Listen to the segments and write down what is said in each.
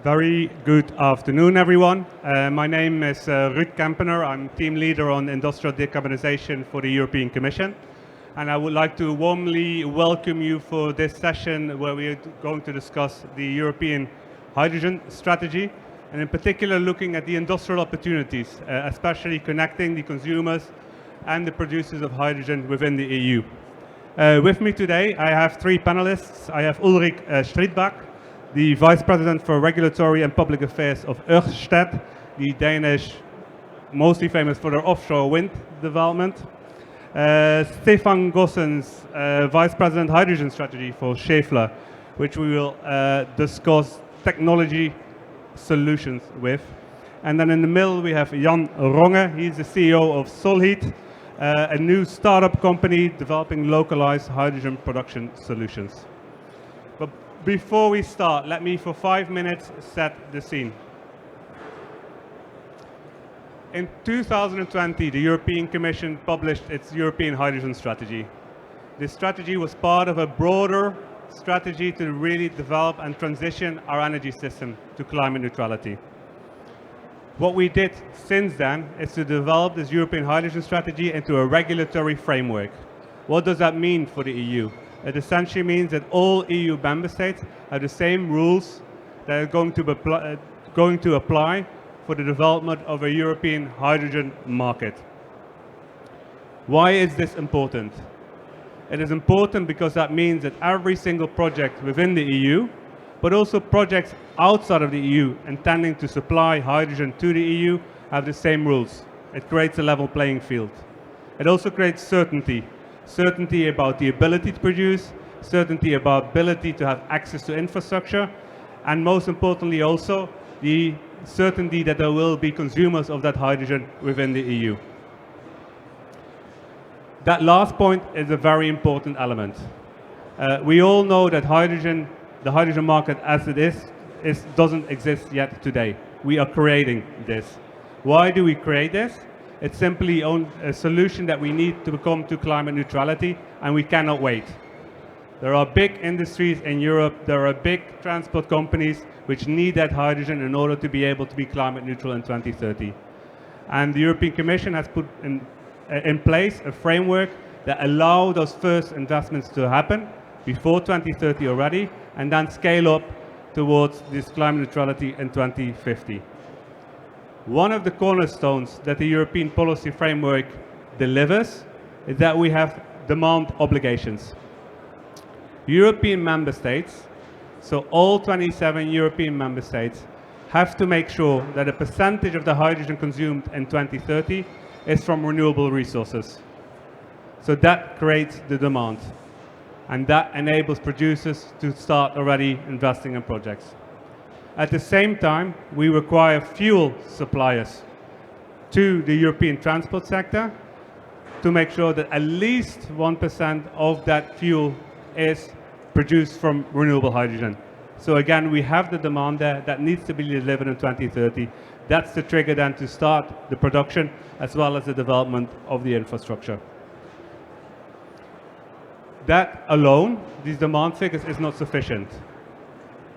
Very good afternoon, everyone. My name is Ruud Kempener. I'm team leader on industrial decarbonization for the European Commission. And I would like to warmly welcome you for this session where we are going to discuss the European hydrogen strategy, and in particular looking at the industrial opportunities, especially connecting the consumers and the producers of hydrogen within the EU. With me today, I have three panelists. I have Ulrik Strijdbak, the Vice President for Regulatory and Public Affairs of Ørsted, the Danish, mostly famous for their offshore wind development. Stefan Gossens, Vice President Hydrogen Strategy for Schaeffler, which we will discuss technology solutions with. And then in the middle we have Jan Ronge. He's the CEO of Solheat, a new startup company developing localized hydrogen production solutions. But before we start, let me for 5 minutes set the scene. In 2020, the European Commission published its European Hydrogen Strategy. This strategy was part of a broader strategy to really develop and transition our energy system to climate neutrality. What we did since then is to develop this European Hydrogen Strategy into a regulatory framework. What does that mean for the EU? It essentially means that all EU member states have the same rules that are going to apply for the development of a European hydrogen market. Why is this important? It is important because that means that every single project within the EU, but also projects outside of the EU intending to supply hydrogen to the EU, have the same rules. It creates a level playing field. It also creates certainty. Certainty about the ability to produce, certainty about ability to have access to infrastructure, and most importantly also the certainty that there will be consumers of that hydrogen within the EU. That last point is a very important element. We all know that the hydrogen market as it is doesn't exist yet today. We are creating this. Why do we create this? It's simply a solution that we need to come to climate neutrality, and we cannot wait. There are big industries in Europe, there are big transport companies which need that hydrogen in order to be able to be climate neutral in 2030. And the European Commission has put in place a framework that allows those first investments to happen before 2030 already, and then scale up towards this climate neutrality in 2050. One of the cornerstones that the European policy framework delivers is that we have demand obligations. European member states, so all 27 European member states, have to make sure that a percentage of the hydrogen consumed in 2030 is from renewable resources. So that creates the demand, and that enables producers to start already investing in projects. At the same time, we require fuel suppliers to the European transport sector to make sure that at least 1% of that fuel is produced from renewable hydrogen. So again, we have the demand there that needs to be delivered in 2030. That's the trigger then to start the production as well as the development of the infrastructure. That alone, these demand figures, is not sufficient.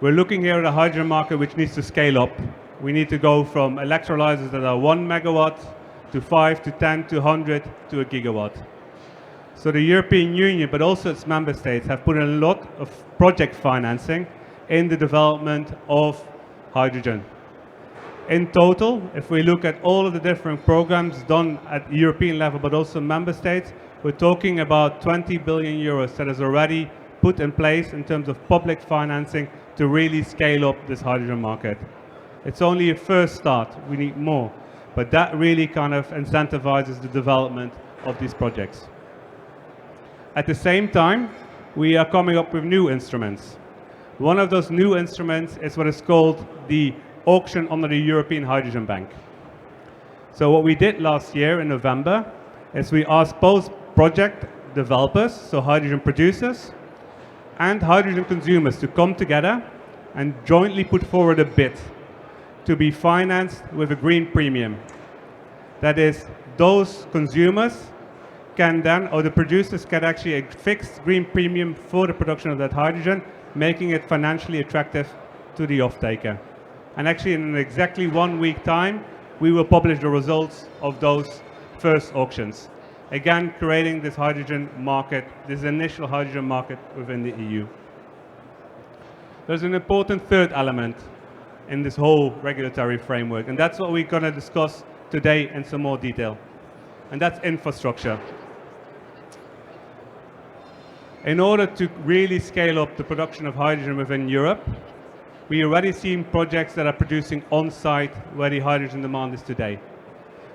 We're looking here at a hydrogen market which needs to scale up. We need to go from electrolyzers that are 1 megawatt to 5 to 10 to 100 to a gigawatt. So the European Union, but also its member states, have put in a lot of project financing in the development of hydrogen. In total, if we look at all of the different programs done at European level, but also member states, we're talking about 20 billion euros that is already put in place in terms of public financing to really scale up this hydrogen market. It's only a first start, we need more, but that really kind of incentivizes the development of these projects. At the same time, we are coming up with new instruments. One of those new instruments is what is called the auction under the European Hydrogen Bank. So what we did last year in November is we asked both project developers, so hydrogen producers, and hydrogen consumers to come together and jointly put forward a bid to be financed with a green premium. That is, those consumers can then, or the producers can actually a fixed green premium for the production of that hydrogen, making it financially attractive to the off-taker. And actually in exactly 1 week time, we will publish the results of those first auctions. Again, creating this hydrogen market, this initial hydrogen market within the EU. There's an important third element in this whole regulatory framework, and that's what we're going to discuss today in some more detail, and that's infrastructure. In order to really scale up the production of hydrogen within Europe, we already seen projects that are producing on-site where the hydrogen demand is today.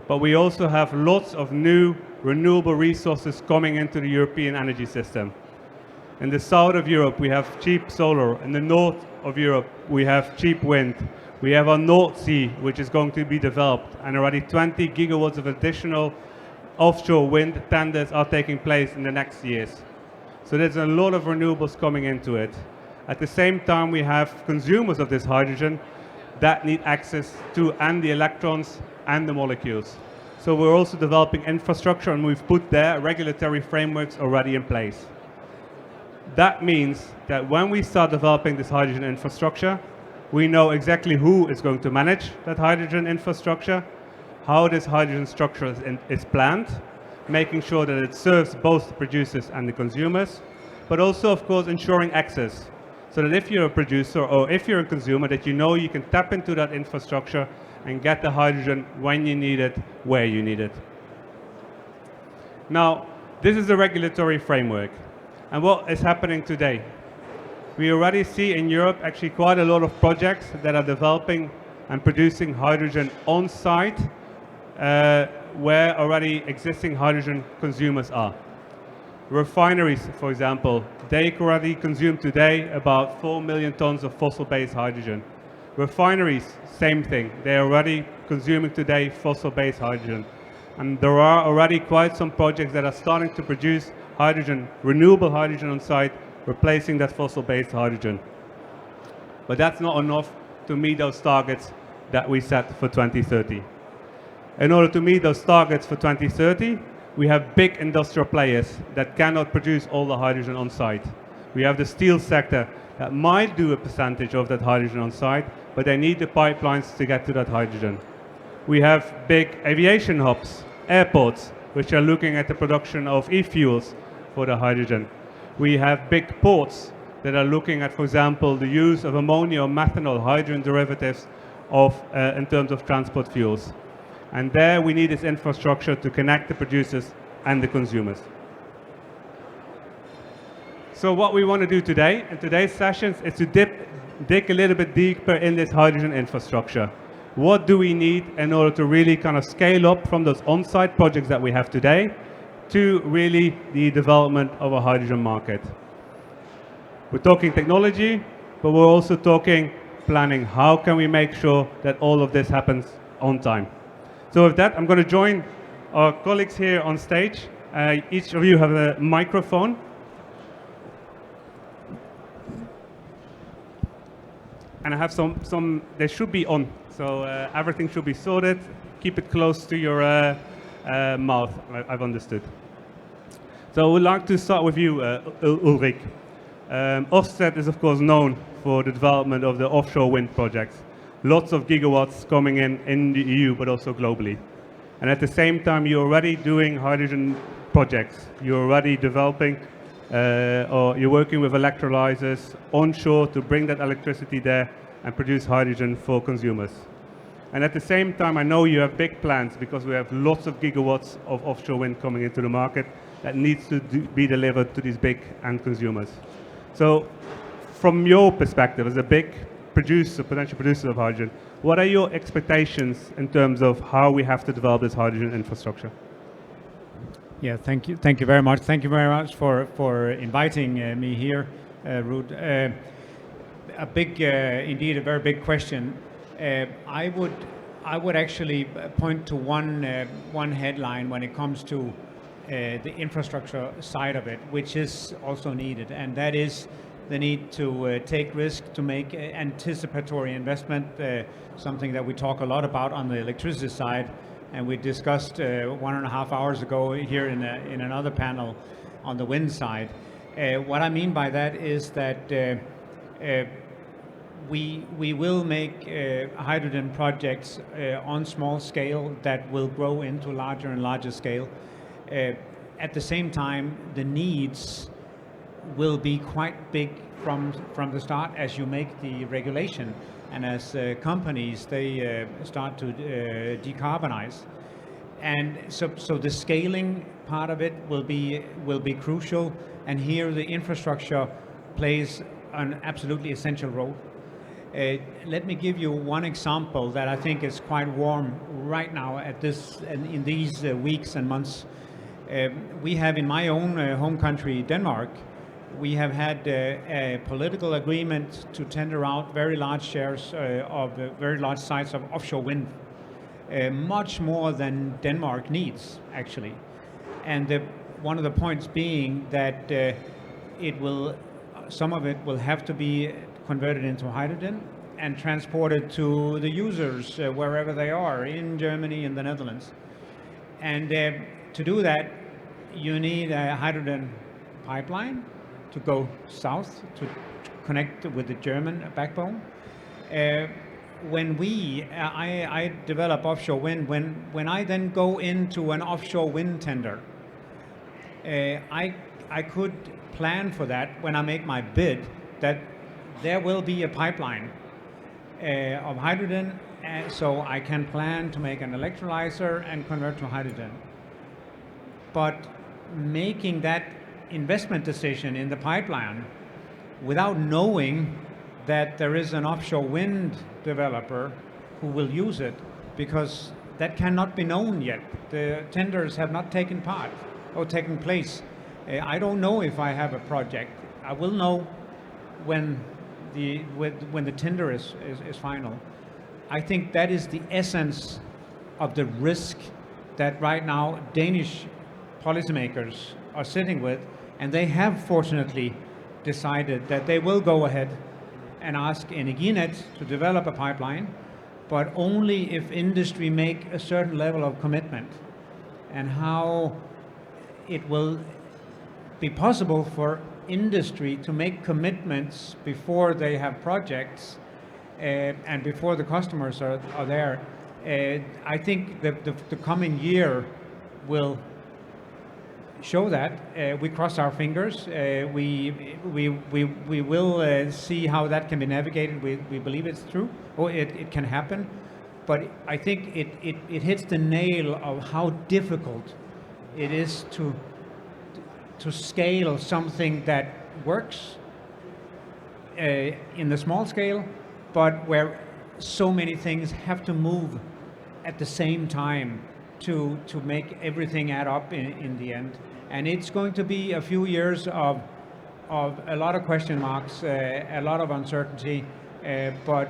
But we also have lots of new renewable resources coming into the European energy system. In the south of Europe, we have cheap solar. In the north of Europe, we have cheap wind. We have our North Sea, which is going to be developed, and already 20 gigawatts of additional offshore wind tenders are taking place in the next years. So there's a lot of renewables coming into it. At the same time, we have consumers of this hydrogen that need access to and the electrons and the molecules. So we're also developing infrastructure, and we've put there regulatory frameworks already in place. That means that when we start developing this hydrogen infrastructure, we know exactly who is going to manage that hydrogen infrastructure, how this hydrogen structure is planned, making sure that it serves both the producers and the consumers, but also, of course, ensuring access. So that if you're a producer or if you're a consumer, that you know you can tap into that infrastructure and get the hydrogen when you need it, where you need it. Now, this is the regulatory framework. And what is happening today? We already see in Europe actually quite a lot of projects that are developing and producing hydrogen on site where already existing hydrogen consumers are. Refineries, for example, they already consume today about 4 million tons of fossil-based hydrogen. Refineries, same thing. They're already consuming today fossil-based hydrogen. And there are already quite some projects that are starting to produce hydrogen, renewable hydrogen on site, replacing that fossil-based hydrogen. But that's not enough to meet those targets that we set for 2030. In order to meet those targets for 2030, we have big industrial players that cannot produce all the hydrogen on site. We have the steel sector that might do a percentage of that hydrogen on site, but they need the pipelines to get to that hydrogen. We have big aviation hubs, airports, which are looking at the production of e-fuels for the hydrogen. We have big ports that are looking at, for example, the use of ammonia or methanol, hydrogen derivatives in terms of transport fuels. And there we need this infrastructure to connect the producers and the consumers. So what we want to do today, in today's sessions, is to dig a little bit deeper in this hydrogen infrastructure. What do we need in order to really kind of scale up from those on-site projects that we have today to really the development of a hydrogen market? We're talking technology, but we're also talking planning. How can we make sure that all of this happens on time? So with that, I'm going to join our colleagues here on stage. Each of you have a microphone. And I have some they should be on. So everything should be sorted. Keep it close to your mouth, I've understood. So I would like to start with you, Ulrich. Ørsted is, of course, known for the development of the offshore wind projects. Lots of gigawatts coming in the EU, but also globally. And at the same time, you're already doing hydrogen projects. You're already developing, or you're working with electrolyzers onshore to bring that electricity there and produce hydrogen for consumers. And at the same time, I know you have big plans because we have lots of gigawatts of offshore wind coming into the market that needs to be delivered to these big end consumers. So from your perspective as a big potential producer of hydrogen, what are your expectations in terms of how we have to develop this hydrogen infrastructure? Yeah, thank you. Thank you very much. Thank you very much for inviting me here, Ruud. Indeed, a very big question. I would actually point to one headline when it comes to the infrastructure side of it, which is also needed, and that is the need to take risk, to make anticipatory investment, something that we talk a lot about on the electricity side, and we discussed 1.5 hours ago here in another panel on the wind side. What I mean by that is that we will make hydrogen projects on small scale that will grow into larger and larger scale. At the same time, the needs will be quite big from the start as you make the regulation and as companies they start to decarbonize. And so the scaling part of it will be crucial, and here the infrastructure plays an absolutely essential role. Let me give you one example that I think is quite warm right now at this in these weeks and months. We have in my own home country, Denmark, we have had a political agreement to tender out very large shares of very large sites of offshore wind, much more than Denmark needs, actually. And one of the points being that some of it will have to be converted into hydrogen and transported to the users wherever they are, in Germany and the Netherlands. And to do that, you need a hydrogen pipeline to go south to connect with the German backbone. When I develop offshore wind, when I then go into an offshore wind tender, I could plan for that when I make my bid, that there will be a pipeline of hydrogen, so I can plan to make an electrolyzer and convert to hydrogen. But making that investment decision in the pipeline without knowing that there is an offshore wind developer who will use it, because that cannot be known yet. The tenders have not taken part or taken place. I don't know if I have a project. I will know when the tender is final. I think that is the essence of the risk that right now Danish policymakers are sitting with, and they have fortunately decided that they will go ahead and ask Energinet to develop a pipeline, but only if industry make a certain level of commitment. And how it will be possible for industry to make commitments before they have projects and before the customers are there. I think the coming year will show that. We cross our fingers. We will see how that can be navigated. We believe it's true, or it can happen. But I think it hits the nail of how difficult it is to scale something that works in the small scale, but where so many things have to move at the same time to make everything add up in the end. And it's going to be a few years of a lot of question marks, a lot of uncertainty, but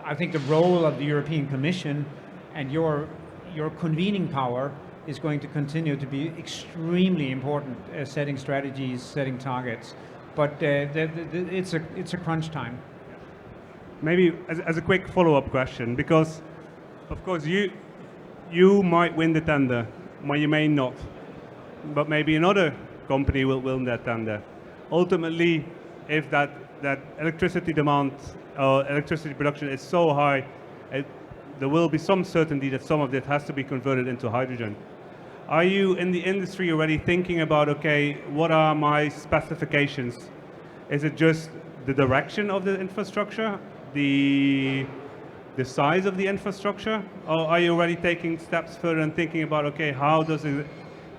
I think the role of the European Commission and your convening power is going to continue to be extremely important, setting strategies, setting targets. But it's a crunch time. Maybe as a quick follow-up question, because of course you might win the tender, but you may not. But maybe another company will win that tender. Ultimately, if that electricity demand or electricity production is so high, there will be some certainty that some of it has to be converted into hydrogen. Are you in the industry already thinking about, okay, what are my specifications? Is it just the direction of the infrastructure, the size of the infrastructure, or are you already taking steps further and thinking about, okay, how does it,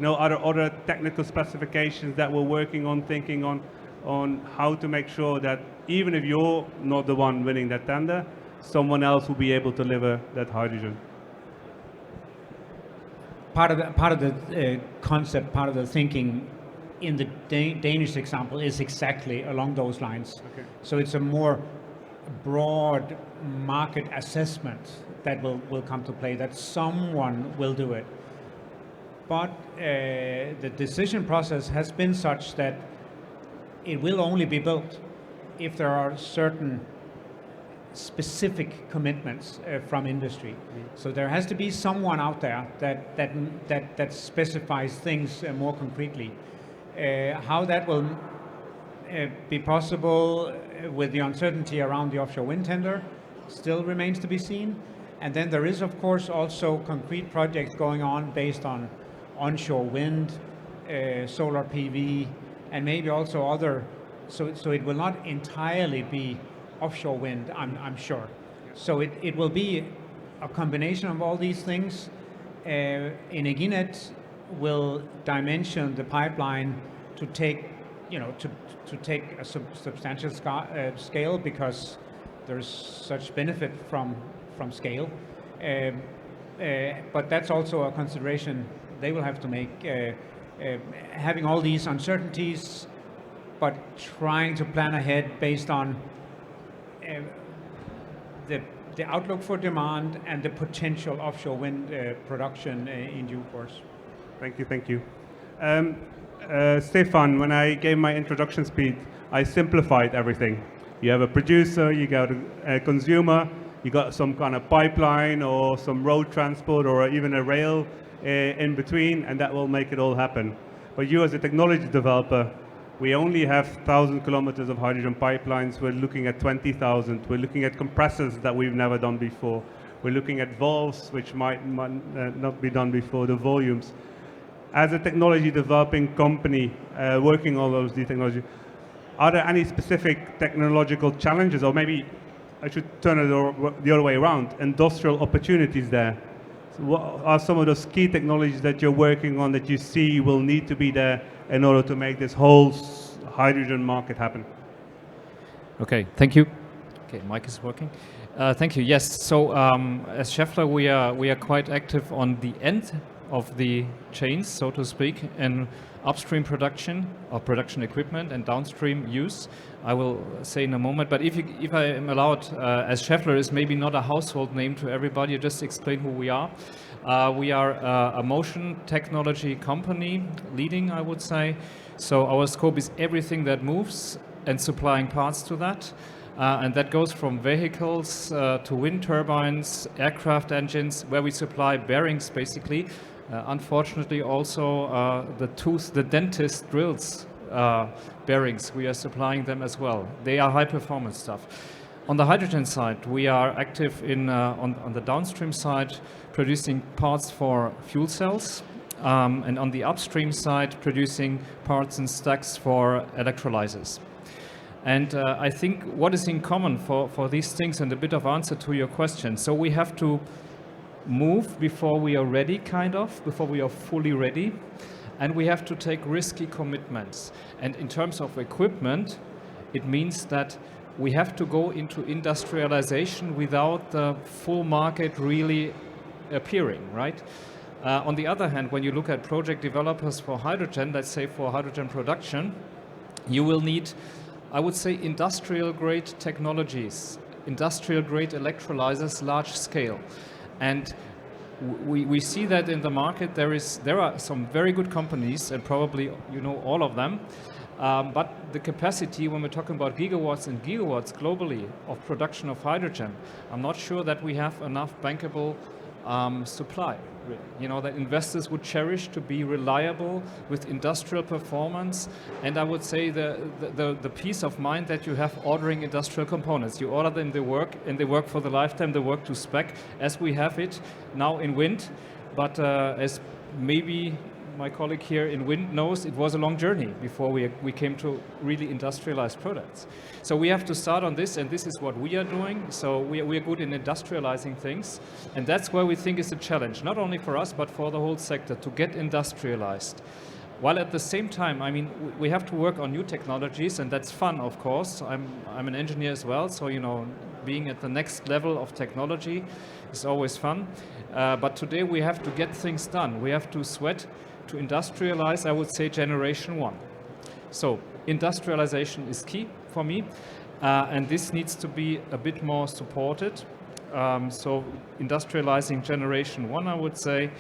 are there other technical specifications that we're working on, thinking on how to make sure that even if you're not the one winning that tender, someone else will be able to deliver that hydrogen? Part of the concept, part of the thinking in the Danish example is exactly along those lines. Okay. So it's a more broad market assessment that will come to play, that someone will do it. But the decision process has been such that it will only be built if there are certain specific commitments from industry. Mm-hmm. So there has to be someone out there that specifies things more concretely. How that will be possible with the uncertainty around the offshore wind tender. Still remains to be seen. And then there is, of course, also concrete projects going on based on onshore wind, solar PV, and maybe also other. So it will not entirely be offshore wind, I'm sure. So it will be a combination of all these things. Energinet will dimension the pipeline to take, to take a substantial scale, because there's such benefit from scale. But that's also a consideration they will have to make, having all these uncertainties, but trying to plan ahead based on the outlook for demand and the potential offshore wind production in due course. Thank you. Stefan, when I gave my introduction speech, I simplified everything. You have a producer, you got a consumer, you got some kind of pipeline or some road transport or even a rail in between, and that will make it all happen. But you as a technology developer, we only have 1,000 kilometers of hydrogen pipelines. We're looking at 20,000. We're looking at compressors that we've never done before. We're looking at valves, which might not be done before, the volumes. As a technology developing company working on those technologies, are there any specific technological challenges, or maybe I should turn it the other way around, industrial opportunities there? So what are some of those key technologies that you're working on that you see will need to be there in order to make this whole hydrogen market happen? Okay, thank you. Okay, mic is working. Thank you. Yes, so as Schaeffler, we are quite active on the end of the chains, so to speak, in upstream production or production equipment and downstream use. I will say in a moment, but if I am allowed, as Schaeffler is maybe not a household name to everybody, just explain who we are. We are a motion technology company, leading, I would say. So our scope is everything that moves and supplying parts to that. And that goes from vehicles to wind turbines, aircraft engines, where we supply bearings basically. Unfortunately also the dentist drills bearings, we are supplying them as well. They are high performance stuff. On the hydrogen side, we are active in on the downstream side, producing parts for fuel cells, and on the upstream side, producing parts and stacks for electrolyzers. And I think what is in common for these things, and a bit of answer to your question, so we have to move before we are ready, before we are fully ready, and we have to take risky commitments. And in terms of equipment, it means that we have to go into industrialization without the full market really appearing, right? On the other hand, when you look at project developers for hydrogen, let's say for hydrogen production, you will need, I would say, industrial grade technologies, industrial grade electrolyzers, large scale. And we see that in the market there are some very good companies, and probably you know all of them, but the capacity, when we're talking about gigawatts and gigawatts globally of production of hydrogen, I'm not sure that we have enough bankable supply. You know, that investors would cherish to be reliable with industrial performance, and I would say the peace of mind that you have ordering industrial components. You order them, they work, and they work for the lifetime, they work to spec, as we have it now in wind. But as maybe my colleague here in wind knows, it was a long journey before we came to really industrialized products. So we have to start on this, and this is what we are doing. So we are good in industrializing things, and that's where we think is a challenge, not only for us, but for the whole sector, to get industrialized. While at the same time, I mean, we have to work on new technologies, and that's fun, of course. I'm an engineer as well, so you know, being at the next level of technology is always fun. But today we have to get things done. We have to sweat to industrialize, I would say, generation one. So industrialization is key for me, and this needs to be a bit more supported. So industrializing generation one, I would say,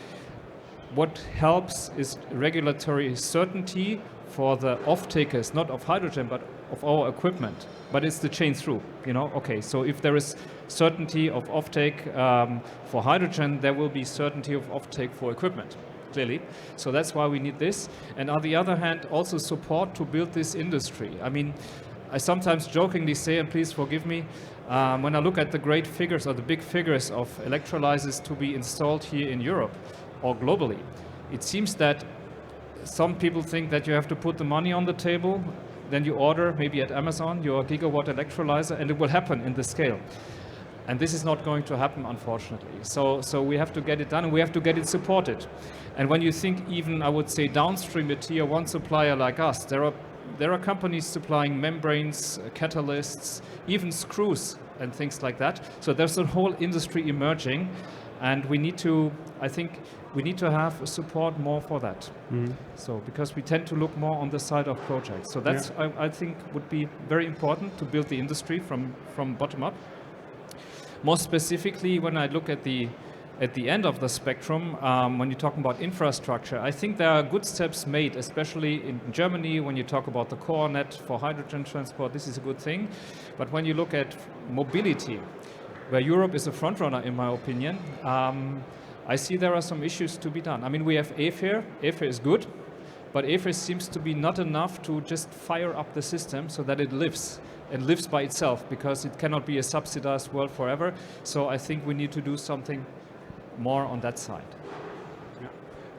what helps is regulatory certainty for the off-takers, not of hydrogen, but of our equipment. But it's the chain through, you know. Okay, so if there is certainty of offtake for hydrogen, there will be certainty of offtake for equipment. clearly. So that's why we need this. And on the other hand, also support to build this industry. I mean, I sometimes jokingly say, and please forgive me, when I look at the great figures or the big figures of electrolyzers to be installed here in Europe or globally, it seems that some people think that you have to put the money on the table, then you order maybe at Amazon your gigawatt electrolyzer and it will happen in the scale. And this is not going to happen, unfortunately. So we have to get it done and we have to get it supported. And when you think even, I would say, downstream a tier one supplier like us, there are companies supplying membranes, catalysts, even screws and things like that. So there's a whole industry emerging and we need to, I think, we need to have support more for that. So because we tend to look more on the side of projects. So that's, I think, would be very important to build the industry from bottom up. More specifically, when I look at the end of the spectrum, when you're talking about infrastructure, I think there are good steps made, especially in Germany, when you talk about the core net for hydrogen transport, this is a good thing. But when you look at mobility, where Europe is a front runner, in my opinion, I see there are some issues to be done. I mean, we have AFIR. AFIR is good, but AFIR seems to be not enough to just fire up the system so that it lives. It lives by itself because it cannot be a subsidized world forever. So I think we need to do something more on that side.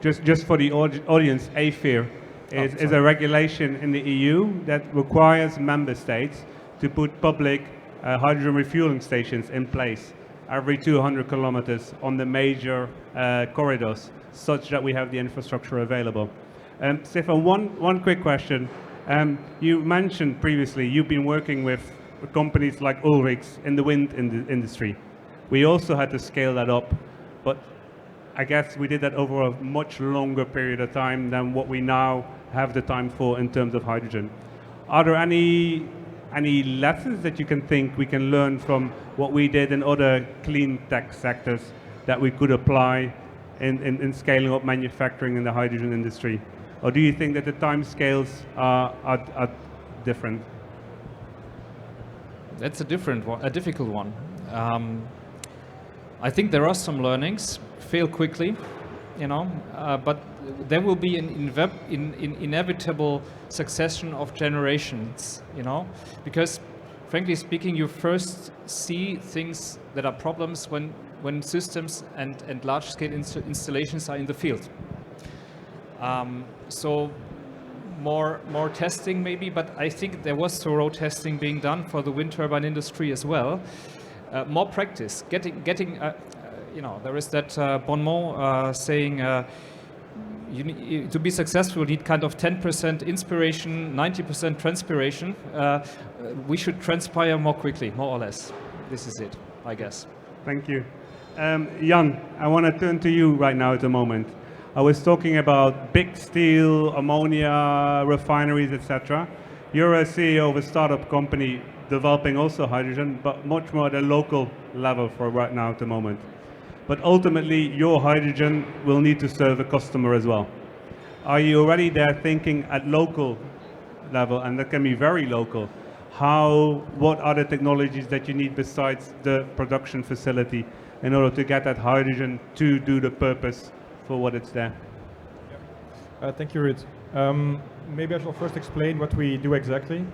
Just for the audience, AFIR is a regulation in the EU that requires member states to put public hydrogen refueling stations in place every 200 kilometers on the major corridors, such that we have the infrastructure available. Stefan, one quick question. You mentioned previously you've been working with companies like Ulrichs in the wind industry. We also had to scale that up, but I guess we did that over a much longer period of time than what we now have the time for in terms of hydrogen. Are there any lessons that you can think we can learn from what we did in other clean tech sectors that we could apply in scaling up manufacturing in the hydrogen industry? Or do you think that the time scales are different? That's a difficult one. I think there are some learnings. Fail quickly, but there will be an inevitable succession of generations, because frankly speaking, you first see things that are problems when systems and large-scale installations are in the field. So more testing maybe, but I think there was thorough testing being done for the wind turbine industry as well. More practice, getting there is that bon mot saying you need, to be successful, you need kind of 10% inspiration, 90% transpiration. We should transpire more quickly, more or less. This is it, I guess. Thank you. Jan, I want to turn to you right now at the moment. I was talking about big steel, ammonia, refineries, etc. You're a CEO of a startup company developing also hydrogen, but much more at a local level for right now at the moment. But ultimately, your hydrogen will need to serve a customer as well. Are you already there thinking at local level, and that can be very local, what are the technologies that you need besides the production facility in order to get that hydrogen to do the purpose for what it's there? Thank you, Ruud. Maybe I shall first explain what we do exactly.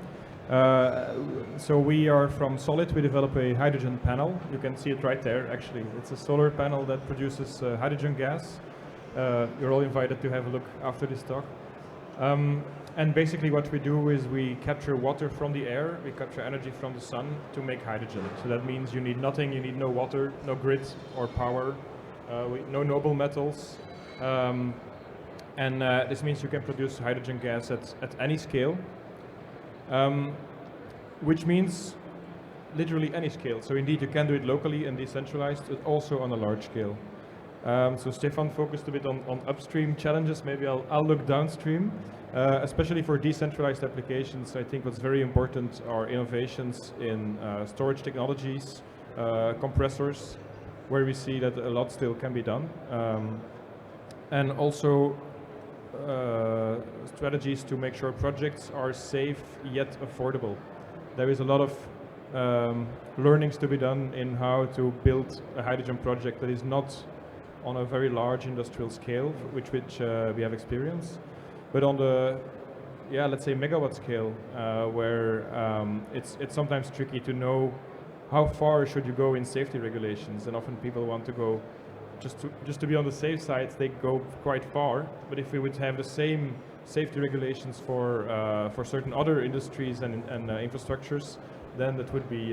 So we are from Solid. We develop a hydrogen panel. You can see it right there, actually. It's a solar panel that produces hydrogen gas. You're all invited to have a look after this talk. And basically what we do is we capture water from the air, we capture energy from the sun to make hydrogen. So that means you need nothing, you need no water, no grid or power, no noble metals. This means you can produce hydrogen gas at any scale. Which means literally any scale. So indeed you can do it locally and decentralized, but also on a large scale. So Stefan focused a bit on upstream challenges. Maybe I'll look downstream. Especially for decentralized applications, I think what's very important are innovations in storage technologies, compressors, where we see that a lot still can be done. And also strategies to make sure projects are safe yet affordable. There is a lot of learnings to be done in how to build a hydrogen project that is not on a very large industrial scale, which we have experience. But on the, yeah, let's say megawatt scale, where it's sometimes tricky to know how far should you go in safety regulations, and often people want to go just to be on the safe side. They go quite far. But if we would have the same safety regulations for certain other industries and infrastructures, then that would be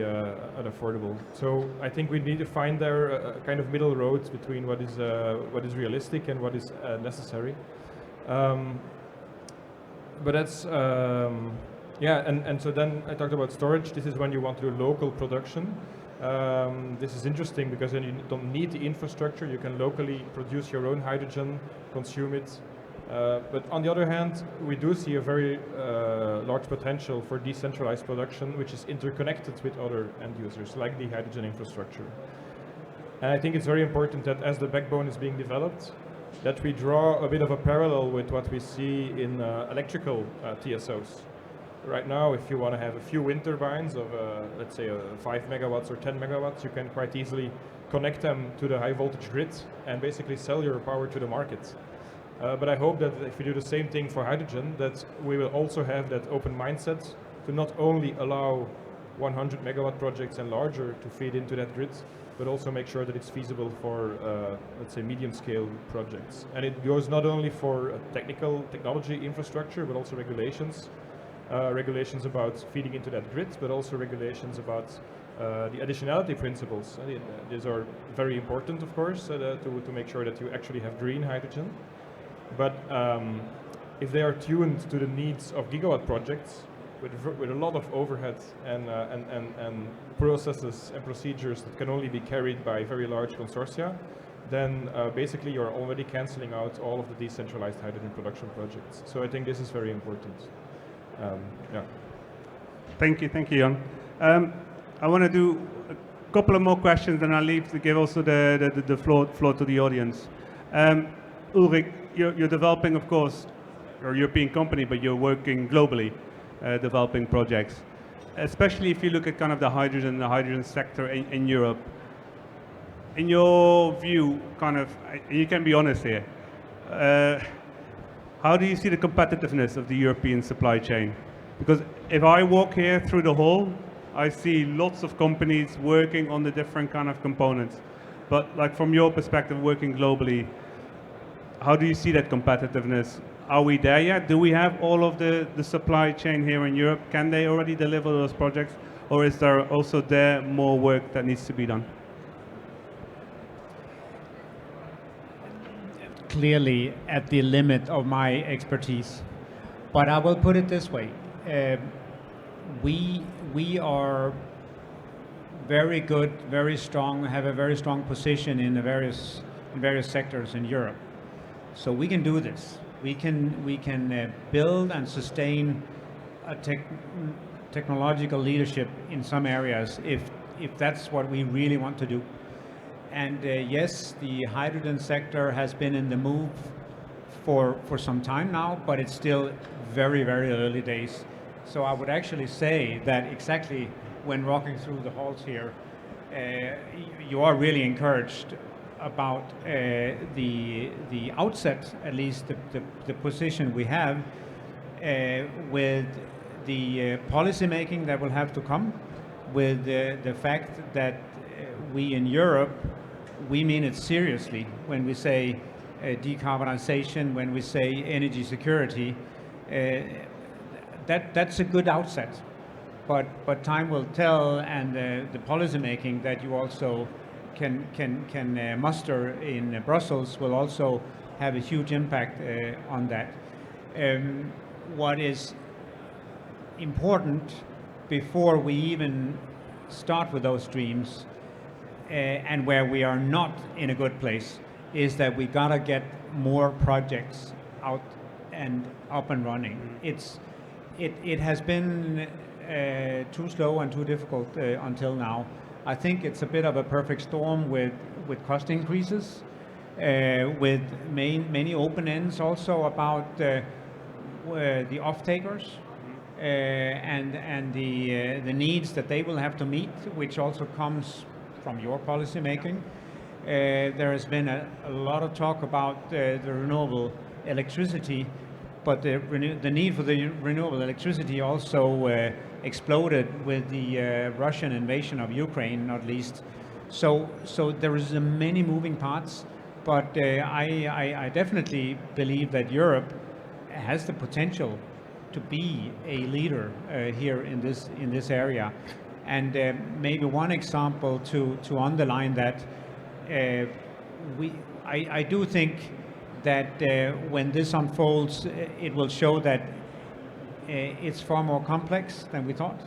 unaffordable. So I think we need to find there a kind of middle road between what is realistic and what is necessary. But that's yeah, and so then I talked about storage. This is when you want to do local production. This is interesting because then you don't need the infrastructure. You can locally produce your own hydrogen, consume it. But on the other hand, we do see a very large potential for decentralized production, which is interconnected with other end users, like the hydrogen infrastructure. And I think it's very important that as the backbone is being developed, that we draw a bit of a parallel with what we see in electrical TSOs. Right now, if you want to have a few wind turbines of, let's say, 5 megawatts or 10 megawatts, you can quite easily connect them to the high voltage grid and basically sell your power to the market. But I hope that if we do the same thing for hydrogen, that we will also have that open mindset to not only allow 100 megawatt projects and larger to feed into that grid, but also make sure that it's feasible for, let's say, medium scale projects. And it goes not only for technology infrastructure, but also regulations. Regulations about feeding into that grid, but also regulations about the additionality principles. These are very important, of course, to make sure that you actually have green hydrogen. But if they are tuned to the needs of gigawatt projects, with a lot of overhead and processes and procedures that can only be carried by very large consortia, then basically you're already cancelling out all of the decentralized hydrogen production projects. So I think this is very important. Yeah. Thank you, Jan. I want to do a couple of more questions, and I'll leave to give also the floor to the audience. Ulrich, you're developing, of course, you're a European company, but you're working globally, developing projects. Especially if you look at kind of the hydrogen sector in Europe. In your view, kind of, you can be honest here. How do you see the competitiveness of the European supply chain? Because if I walk here through the hall, I see lots of companies working on the different kind of components. But like from your perspective, working globally, how do you see that competitiveness? Are we there yet? Do we have all of the supply chain here in Europe? Can they already deliver those projects? Or is there also there more work that needs to be done? Clearly at the limit of my expertise, but I will put it this way: we are very good, very strong, have a very strong position in the various sectors in Europe, so we can do this. We can build and sustain a technological leadership in some areas if that's what we really want to do. And yes, the hydrogen sector has been in the move for some time now, but it's still very, very early days. So I would actually say that exactly when walking through the halls here, you are really encouraged about the outset, at least the position we have with the policy making that will have to come, with the fact that we in Europe, we mean it seriously when we say decarbonization, when we say energy security. That's a good outset, but time will tell, and the policy making that you also can muster in Brussels will also have a huge impact on that. What is important before we even start with those streams, and where we are not in a good place, is that we gotta get more projects out and up and running. It has been too slow and too difficult until now. I think it's a bit of a perfect storm with cost increases, with many open ends also about the off-takers and the needs that they will have to meet, which also comes from your policy making. There has been a lot of talk about the renewable electricity, but the need for the renewable electricity also exploded with the Russian invasion of Ukraine, not least. So there is many moving parts, but I definitely believe that Europe has the potential to be a leader here in this area. And maybe one example to underline that, I do think that when this unfolds, it will show that it's far more complex than we thought.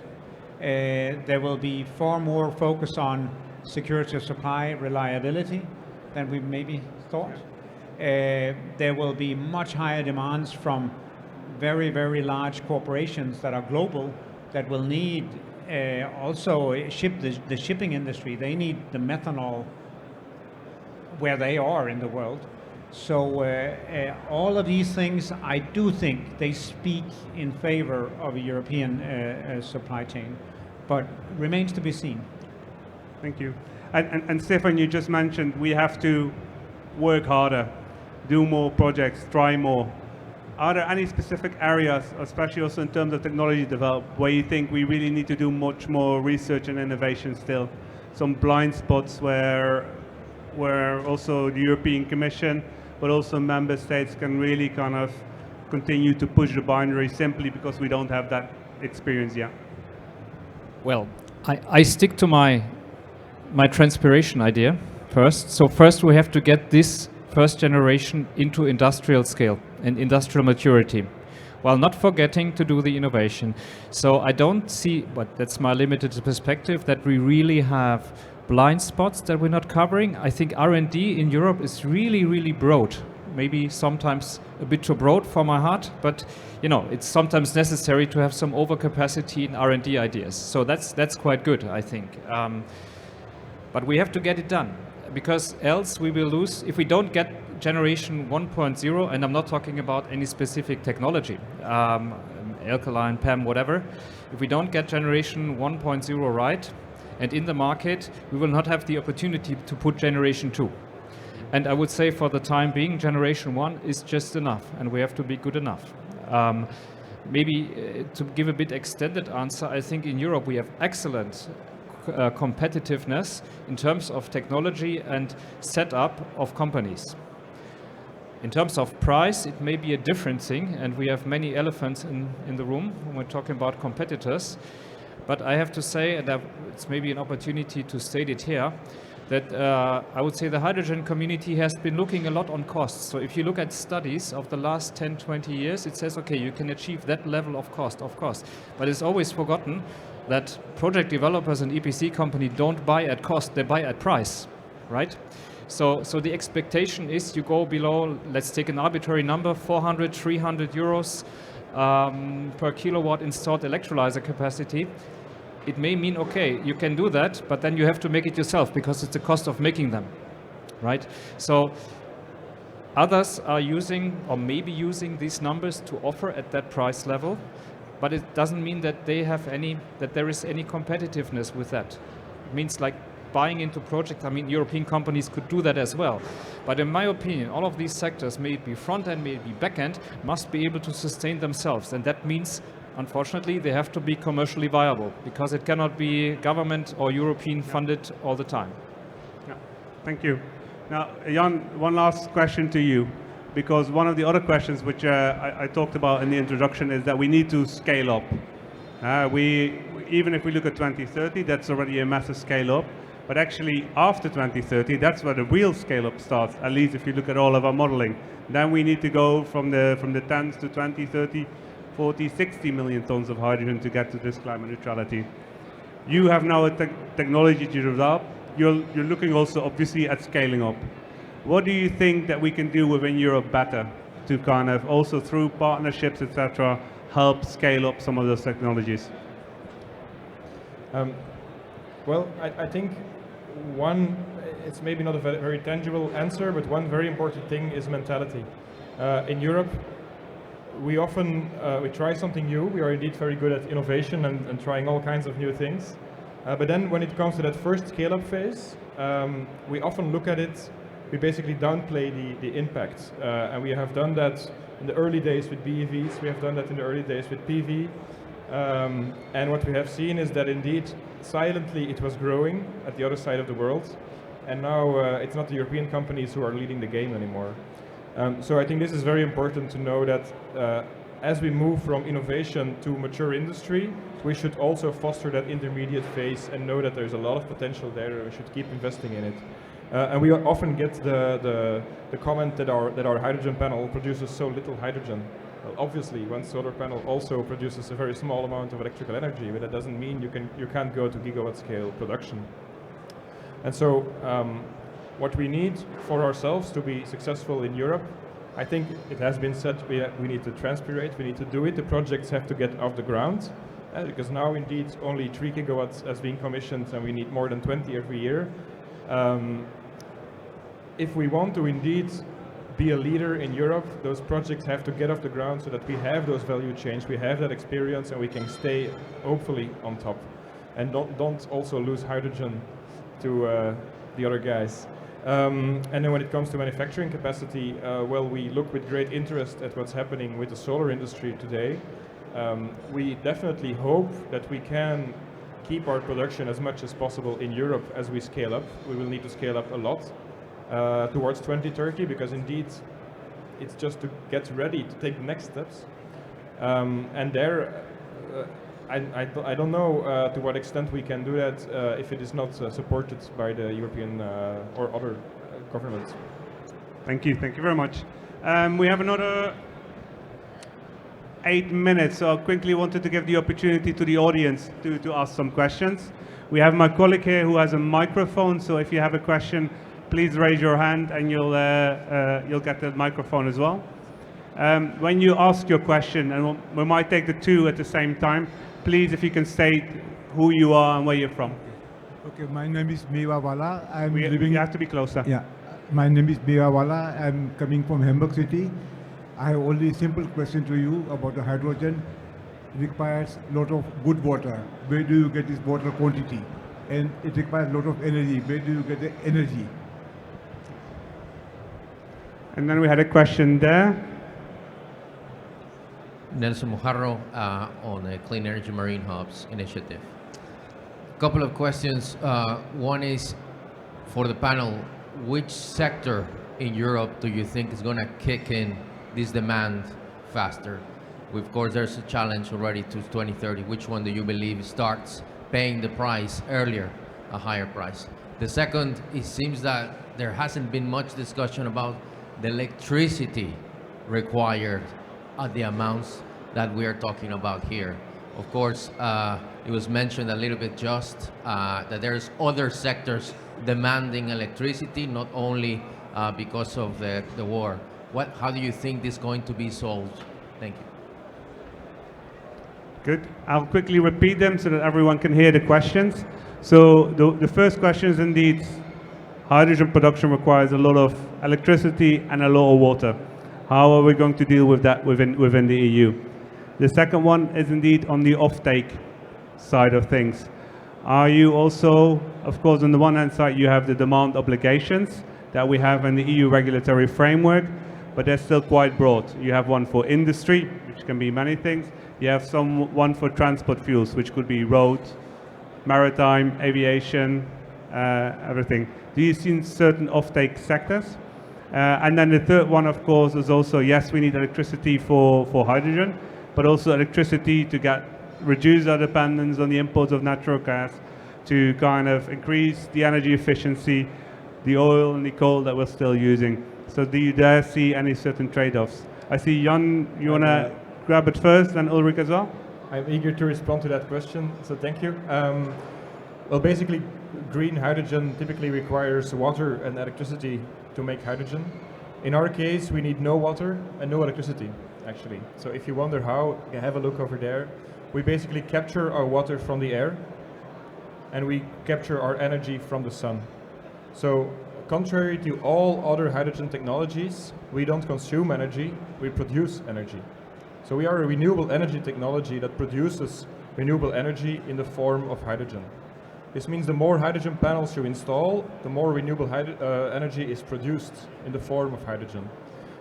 There will be far more focus on security of supply, reliability, than we maybe thought. There will be much higher demands from very, very large corporations that are global, that will need also the shipping industry. They need the methanol where they are in the world. So all of these things, I do think they speak in favor of a European supply chain, but remains to be seen. Thank you. And Stefan, you just mentioned we have to work harder, do more projects, try more. Are there any specific areas, especially also in terms of technology development, where you think we really need to do much more research and innovation still? Some blind spots where also the European Commission, but also member states can really kind of continue to push the boundary simply because we don't have that experience yet? Well, I stick to my transpiration idea first. So first we have to get this first generation into industrial scale and industrial maturity, while not forgetting to do the innovation. So I don't see, but that's my limited perspective, that we really have blind spots that we're not covering. I think R&D in Europe is really, really broad. Maybe sometimes a bit too broad for my heart, but you know, it's sometimes necessary to have some overcapacity in R&D ideas. So that's quite good, I think. But we have to get it done, because else we will lose. If we don't get generation 1.0, and I'm not talking about any specific technology, alkaline, PEM, whatever. If we don't get generation 1.0 right and in the market, we will not have the opportunity to put generation 2. And I would say for the time being, generation 1 is just enough, and we have to be good enough. Maybe to give a bit extended answer, I think in Europe we have excellent competitiveness in terms of technology and setup of companies. In terms of price, it may be a different thing, and we have many elephants in the room when we're talking about competitors. But I have to say, and it's maybe an opportunity to state it here, that I would say the hydrogen community has been looking a lot on costs. So if you look at studies of the last 10, 20 years, it says, okay, you can achieve that level of cost, But it's always forgotten that project developers and EPC company don't buy at cost, they buy at price, right? So the expectation is you go below, let's take an arbitrary number, 400, 300 euros per kilowatt installed electrolyzer capacity. It may mean, okay, you can do that, but then you have to make it yourself because it's the cost of making them, right? So others are using or maybe using these numbers to offer at that price level, but it doesn't mean that that there is any competitiveness with that. It means like buying into projects. I mean, European companies could do that as well. But in my opinion, all of these sectors, may it be front end, may it be back end, must be able to sustain themselves. And that means, unfortunately, they have to be commercially viable, because it cannot be government or European funded all the time. Yeah. Thank you. Now, Jan, one last question to you, because one of the other questions which I talked about in the introduction is that we need to scale up. Even if we look at 2030, that's already a massive scale up. But actually, after 2030, that's where the real scale-up starts, at least if you look at all of our modeling. Then we need to go from the tens to 20, 30, 40, 60 million tons of hydrogen to get to this climate neutrality. You have now a technology to develop. You're looking also, obviously, at scaling up. What do you think that we can do within Europe better to kind of also through partnerships, etc., help scale up some of those technologies? Well, I think it's maybe not a very tangible answer, but one very important thing is mentality. In Europe, we often we try something new. We are indeed very good at innovation and trying all kinds of new things. But then when it comes to that first scale-up phase, we often look at it, we basically downplay the impact. And we have done that in the early days with BEVs, we have done that in the early days with PV. And what we have seen is that indeed, silently it was growing at the other side of the world. And now it's not the European companies who are leading the game anymore. So I think this is very important to know that as we move from innovation to mature industry, we should also foster that intermediate phase and know that there's a lot of potential there and we should keep investing in it. And we often get the comment that our hydrogen panel produces so little hydrogen. Well, obviously, one solar panel also produces a very small amount of electrical energy, but that doesn't mean you can't go to gigawatt scale production. And so what we need for ourselves to be successful in Europe, I think it has been said we need to transpirate, we need to do it, the projects have to get off the ground, because now indeed only 3 gigawatts has been commissioned and we need more than 20 every year. If we want to indeed be a leader in Europe, those projects have to get off the ground so that we have those value chains, we have that experience and we can stay hopefully on top. And don't also lose hydrogen to the other guys. And then when it comes to manufacturing capacity, well, we look with great interest at what's happening with the solar industry today. We definitely hope that we can keep our production as much as possible in Europe as we scale up. We will need to scale up a lot towards 2030 because indeed it's just to get ready to take the next steps. And there, I don't know to what extent we can do that if it is not supported by the European or other governments. Thank you very much. We have another 8 minutes, so I quickly wanted to give the opportunity to the audience to ask some questions. We have my colleague here who has a microphone, so if you have a question, please raise your hand and you'll get the microphone as well. When you ask your question, and we might take the two at the same time, please, if you can state who you are and where you're from. Okay, my name is Mewa Wala. You have to be closer. Yeah, my name is Mewa Wala. I'm coming from Hamburg City. I have only a simple question to you about the hydrogen. It requires a lot of good water. Where do you get this water quantity? And it requires a lot of energy. Where do you get the energy? And then we had a question there. Nelson Mojarro on the Clean Energy Marine Hubs initiative. A couple of questions. One is for the panel, which sector in Europe do you think is going to kick in this demand faster? Of course, there's a challenge already to 2030. Which one do you believe starts paying the price earlier, a higher price? The second, it seems that there hasn't been much discussion about the electricity required at the amounts that we are talking about here. Of course, it was mentioned a little bit just that there's other sectors demanding electricity, not only because of the war. How do you think this is going to be solved? Thank you. Good. I'll quickly repeat them so that everyone can hear the questions. So the first question is indeed, hydrogen production requires a lot of electricity and a lot of water. How are we going to deal with that within the EU? The second one is indeed on the offtake side of things. Are you also, of course, on the one hand side, you have the demand obligations that we have in the EU regulatory framework, but they're still quite broad. You have one for industry, which can be many things. You have one for transport fuels, which could be road, maritime, aviation, everything. Do you see certain offtake sectors? And then the third one, of course, is also, yes, we need electricity for hydrogen, but also electricity to reduce our dependence on the imports of natural gas, to kind of increase the energy efficiency, the oil and the coal that we're still using. So do you dare see any certain trade-offs? I see Jan, you want to grab it first, and Ulrich as well? I'm eager to respond to that question, so thank you. Well, basically, green hydrogen typically requires water and electricity to make hydrogen. In our case, we need no water and no electricity, actually. So if you wonder how, you have a look over there. We basically capture our water from the air, and we capture our energy from the sun. So contrary to all other hydrogen technologies, we don't consume energy, we produce energy. So we are a renewable energy technology that produces renewable energy in the form of hydrogen. This means the more hydrogen panels you install, the more renewable energy is produced in the form of hydrogen.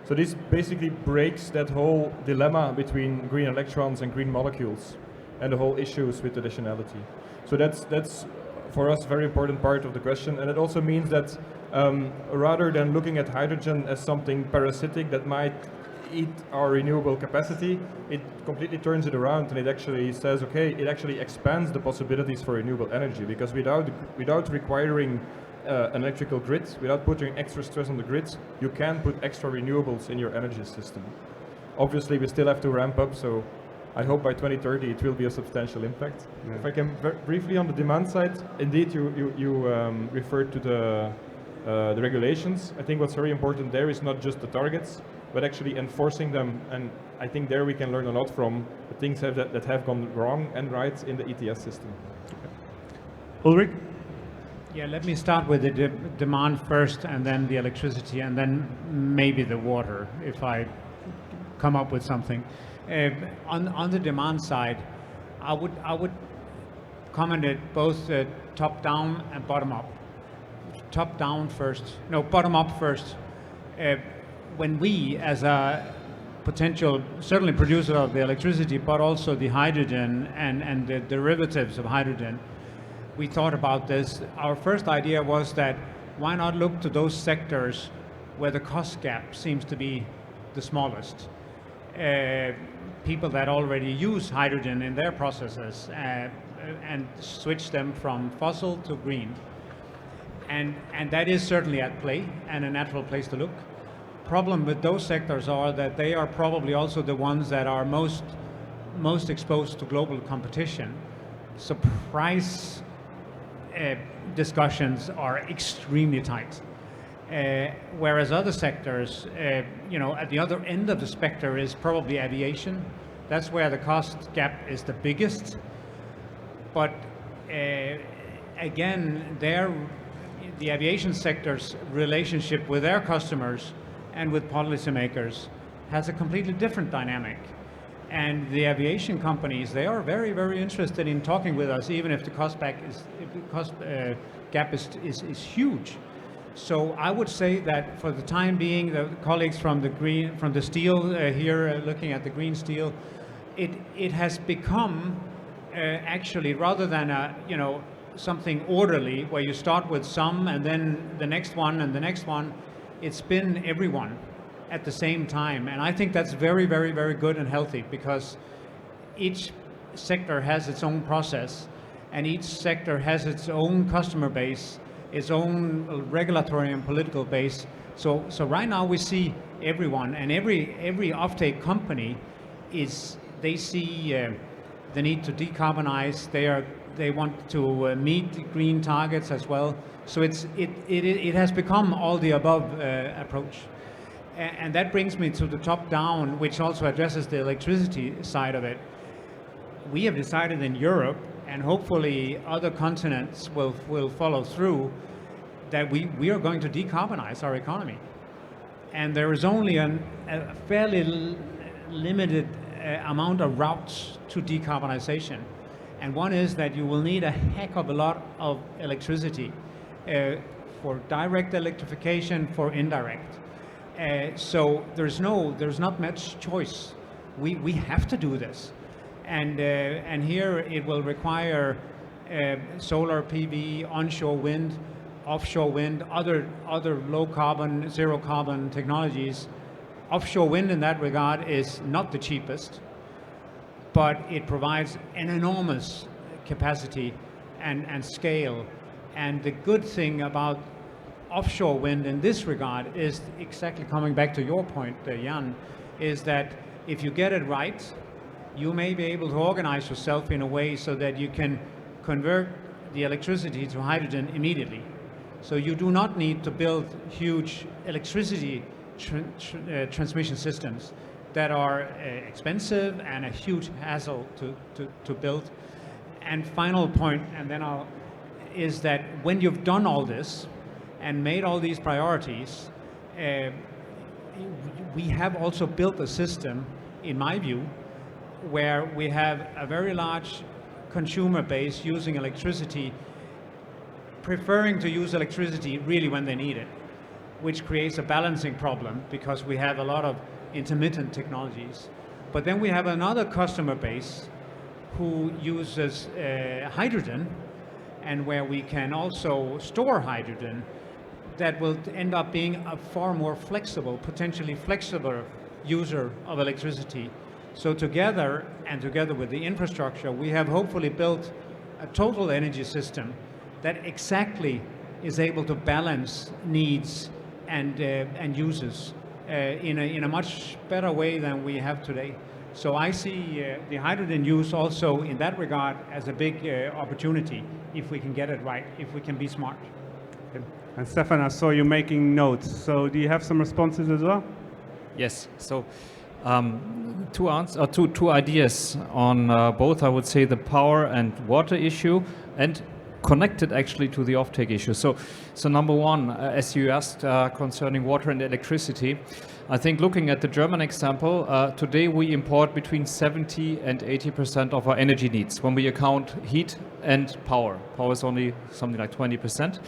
So this basically breaks that whole dilemma between green electrons and green molecules and the whole issues with additionality. So that's for us a very important part of the question, and it also means that rather than looking at hydrogen as something parasitic that might eat our renewable capacity, it completely turns it around, and it actually says, okay, it actually expands the possibilities for renewable energy, because without requiring an electrical grid, without putting extra stress on the grid, you can put extra renewables in your energy system. Obviously, we still have to ramp up, so I hope by 2030 it will be a substantial impact. Yeah. If I can briefly on the demand side, indeed you referred to the regulations. I think what's very important there is not just the targets, but actually enforcing them, and I think there we can learn a lot from the things that have gone wrong and right in the ETS system. Ulrich? Yeah, let me start with the demand first, and then the electricity, and then maybe the water, if I come up with something. On the demand side, I would comment it both top down and bottom up. Top down first, no, bottom up first. When we, as a potential, certainly producer of the electricity, but also the hydrogen and the derivatives of hydrogen, we thought about this. Our first idea was that why not look to those sectors where the cost gap seems to be the smallest. People that already use hydrogen in their processes and switch them from fossil to green. And that is certainly at play and a natural place to look. Problem with those sectors are that they are probably also the ones that are most exposed to global competition. So price discussions are extremely tight. Whereas other sectors, at the other end of the spectrum is probably aviation. That's where the cost gap is the biggest. But again, the aviation sector's relationship with their customers and with policymakers has a completely different dynamic. And the aviation companies, they are very, very interested in talking with us, even if the cost gap is huge. So I would say that for the time being, the colleagues from the steel here looking at the green steel, it has become actually, rather than something orderly where you start with some and then the next one and the next one, it's been everyone at the same time. And I think that's very, very, very good and healthy, because each sector has its own process and each sector has its own customer base, its own regulatory and political base. So right now we see everyone, and every offtake company they see the need to decarbonize. They want to meet green targets as well. So it has become all the above approach. And that brings me to the top down, which also addresses the electricity side of it. We have decided in Europe, and hopefully other continents will follow through, that we are going to decarbonize our economy. And there is only a fairly limited amount of routes to decarbonization. And one is that you will need a heck of a lot of electricity for direct electrification, for indirect. So there's not much choice. We have to do this. And here it will require solar PV, onshore wind, offshore wind, other low carbon, zero carbon technologies. Offshore wind in that regard is not the cheapest, but it provides an enormous capacity and scale. And the good thing about offshore wind in this regard is exactly coming back to your point, Jan, is that if you get it right, you may be able to organize yourself in a way so that you can convert the electricity to hydrogen immediately. So you do not need to build huge electricity transmission systems that are expensive and a huge hassle to build. And final point, and then is that when you've done all this and made all these priorities, we have also built a system, in my view, where we have a very large consumer base using electricity preferring to use electricity really when they need it, which creates a balancing problem because we have a lot of intermittent technologies. But then we have another customer base who uses hydrogen, and where we can also store hydrogen, that will end up being a far more flexible, potentially flexible user of electricity. So together, and together with the infrastructure, we have hopefully built a total energy system that exactly is able to balance needs and uses in a much better way than we have today. So I see the hydrogen use also in that regard as a big opportunity if we can get it right, if we can be smart. And Stefan, I saw you making notes. So do you have some responses as well? Yes. So two ideas on both, I would say, the power and water issue, and connected actually to the offtake issue. So number one, as you asked concerning water and electricity, I think looking at the German example, today we import between 70 and 80% of our energy needs when we account heat and power. Power is only something like 20%.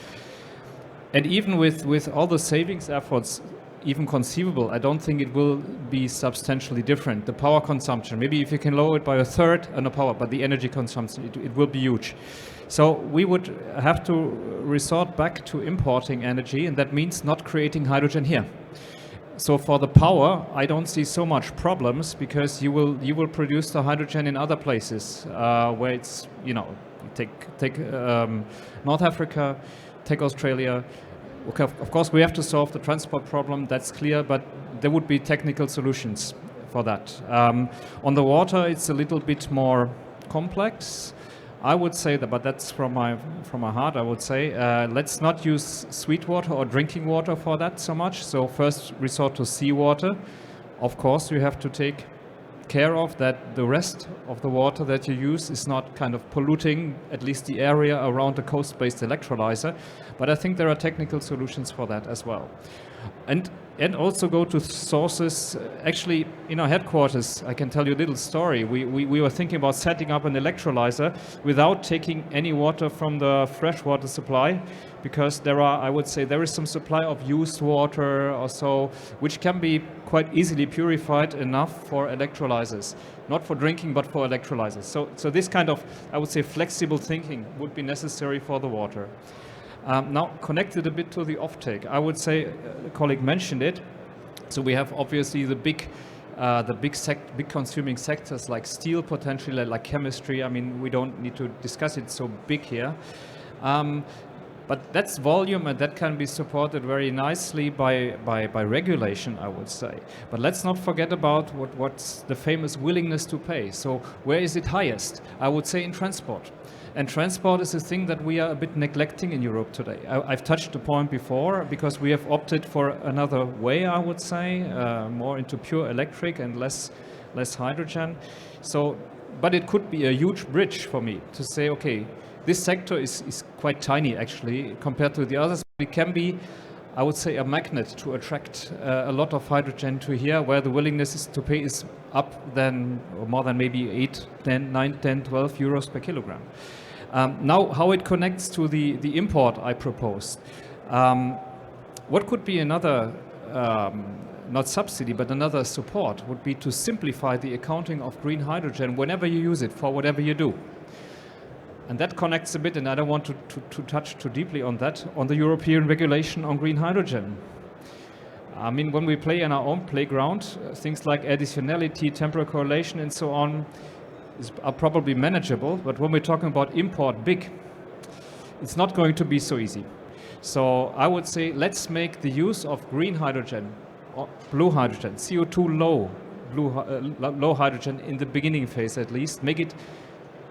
And even with all the savings efforts, even conceivable, I don't think it will be substantially different. The power consumption, maybe if you can lower it by a third, no power, but the energy consumption, it will be huge. So we would have to resort back to importing energy, and that means not creating hydrogen here. So for the power, I don't see so much problems, because you will produce the hydrogen in other places where it's, take North Africa, take Australia. Okay, of course we have to solve the transport problem, that's clear, but there would be technical solutions for that. On the water, it's a little bit more complex. I would say that, but that's from my heart, I would say, let's not use sweet water or drinking water for that so much. So first resort to seawater. Of course, you have to take care of that the rest of the water that you use is not kind of polluting at least the area around the coast-based electrolyzer. But I think there are technical solutions for that as well. And also go to sources. Actually, in our headquarters, I can tell you a little story. We were thinking about setting up an electrolyzer without taking any water from the freshwater supply, because I would say there is some supply of used water or so, which can be quite easily purified enough for electrolyzers. Not for drinking, but for electrolyzers. So this kind of, I would say, flexible thinking would be necessary for the water. Now, connected a bit to the offtake, I would say, a colleague mentioned it. So we have obviously the big consuming sectors like steel, potentially like chemistry. I mean, we don't need to discuss it so big here. But that's volume, and that can be supported very nicely by regulation, I would say. But let's not forget about what's the famous willingness to pay. So where is it highest? I would say in transport. And transport is a thing that we are a bit neglecting in Europe today. I've touched the point before, because we have opted for another way, I would say, more into pure electric and less hydrogen. So, but it could be a huge bridge for me to say, okay, this sector is quite tiny actually compared to the others. It can be, I would say, a magnet to attract a lot of hydrogen to here, where the willingness to pay is up than, or more than maybe 8, 10, 9, 10, 12 euros per kilogram. Now, how it connects to the import I proposed. What could be another, not subsidy, but another support would be to simplify the accounting of green hydrogen whenever you use it for whatever you do. And that connects a bit, and I don't want to touch too deeply on that, on the European regulation on green hydrogen. I mean, when we play in our own playground, things like additionality, temporal correlation, and so on are probably manageable. But when we're talking about import big, it's not going to be so easy. So I would say let's make the use of green hydrogen, or blue hydrogen, CO2 low, low hydrogen in the beginning phase at least, make it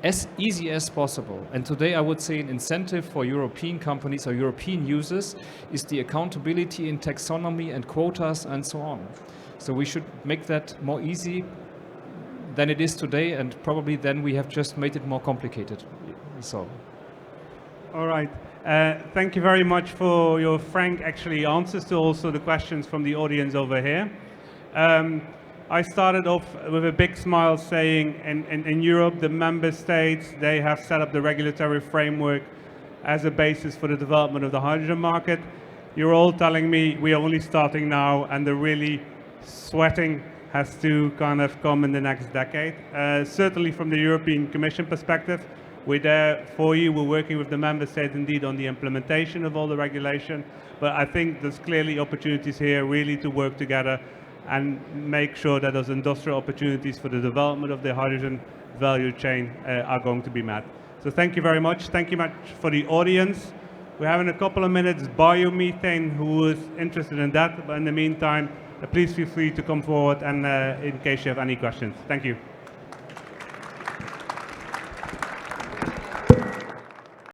as easy as possible. And today I would say an incentive for European companies or European users is the accountability in taxonomy and quotas and so on. So we should make that more easy than it is today, and probably then we have just made it more complicated. So. All right. Thank you very much for your frank answers to also the questions from the audience over here. I started off with a big smile saying in Europe, the member states, they have set up the regulatory framework as a basis for the development of the hydrogen market. You're all telling me we're only starting now and the really sweating has to kind of come in the next decade. Certainly from the European Commission perspective, we're there for you. We're working with the member states indeed on the implementation of all the regulation. But I think there's clearly opportunities here really to work together and make sure that those industrial opportunities for the development of the hydrogen value chain are going to be met. So thank you very much. Thank you much for the audience. We have in a couple of minutes biomethane who is interested in that. But in the meantime, please feel free to come forward and in case you have any questions. Thank you.